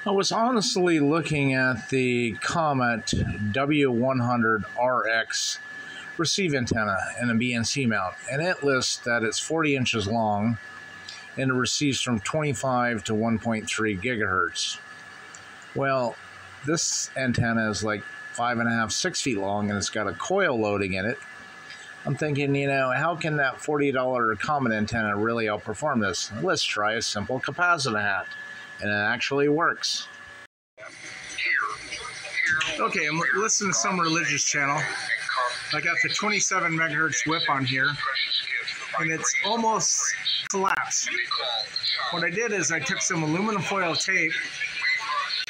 I was honestly looking at the Comet W100RX receive antenna and a BNC mount, and it lists that it's 40 inches long and it receives from 25 to 1.3 gigahertz. Well, this antenna is like 5.5, 6 feet long, and it's got a coil loading in it. I'm thinking, how can that $40 Comet antenna really outperform this? Let's try a simple capacitor hat, and it actually works. Okay, I'm listening to some religious channel. I got the 27 megahertz whip on here, and it's almost collapsed. What I did is I took some aluminum foil tape,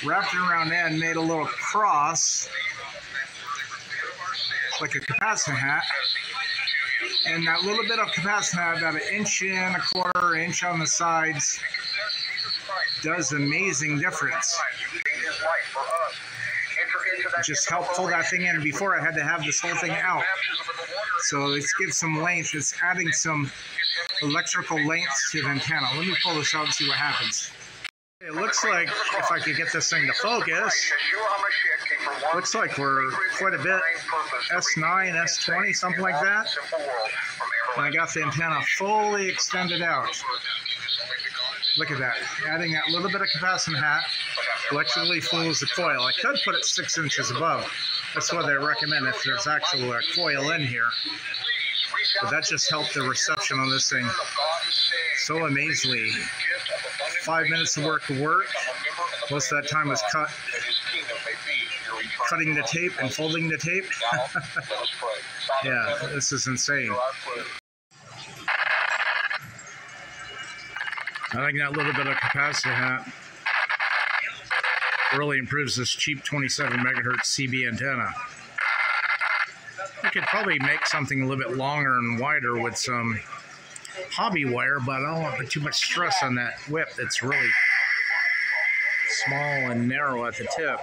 wrapped it around the end, made a little cross, like a capacitor hat. And that little bit of capacitor hat, about 1 inch in, 1/4 inch on the sides, does an amazing difference. Just help pull that thing in. Before I had to have this whole thing out. So it gives some length. It's adding some electrical length to the antenna. Let me pull this out and see what happens. It looks like, if I could get this thing to focus, looks like we're quite a bit S9, S20, something like that. And I got the antenna fully extended out. Look at that. Adding that little bit of capacitor hat electrically fools the coil. I could put it 6 inches above. That's what I recommend if there's actually a coil in here. But that just helped the reception on this thing so amazingly. 5 minutes of work. Most of that time was cutting the tape and folding the tape. Yeah, this is insane. I think that little bit of capacitor hat really improves this cheap 27 megahertz CB antenna. I could probably make something a little bit longer and wider with some hobby wire, but I don't want to put too much stress on that whip. It's really small and narrow at the tip.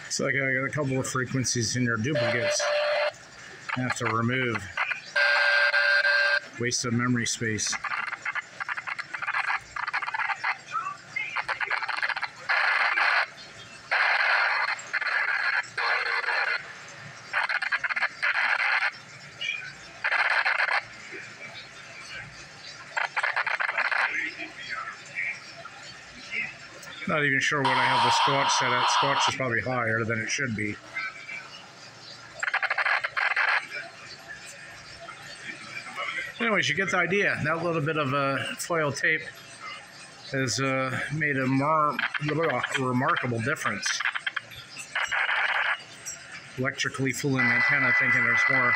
It's like I got a couple of frequencies in there, duplicates. I have to remove. Waste of memory space. Not even sure what I have the squatch set at. Squatch is probably higher than it should be. Anyways, you get the idea. That little bit of foil tape has made a remarkable difference. Electrically fooling the antenna, thinking there's more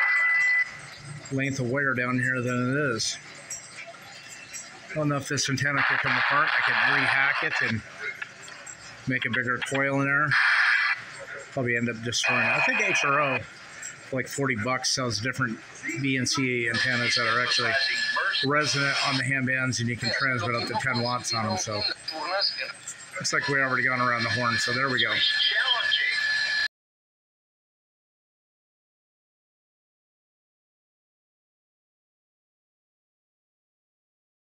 length of wire down here than it is. I don't know if this antenna could come apart. I could rehack it and make a bigger coil in there. Probably end up destroying it. I think HRO, for like 40 bucks, sells different BNC antennas that are actually resonant on the hand bands, and you can transmit up to 10 watts on them. So looks like we already gone around the horn. So there we go.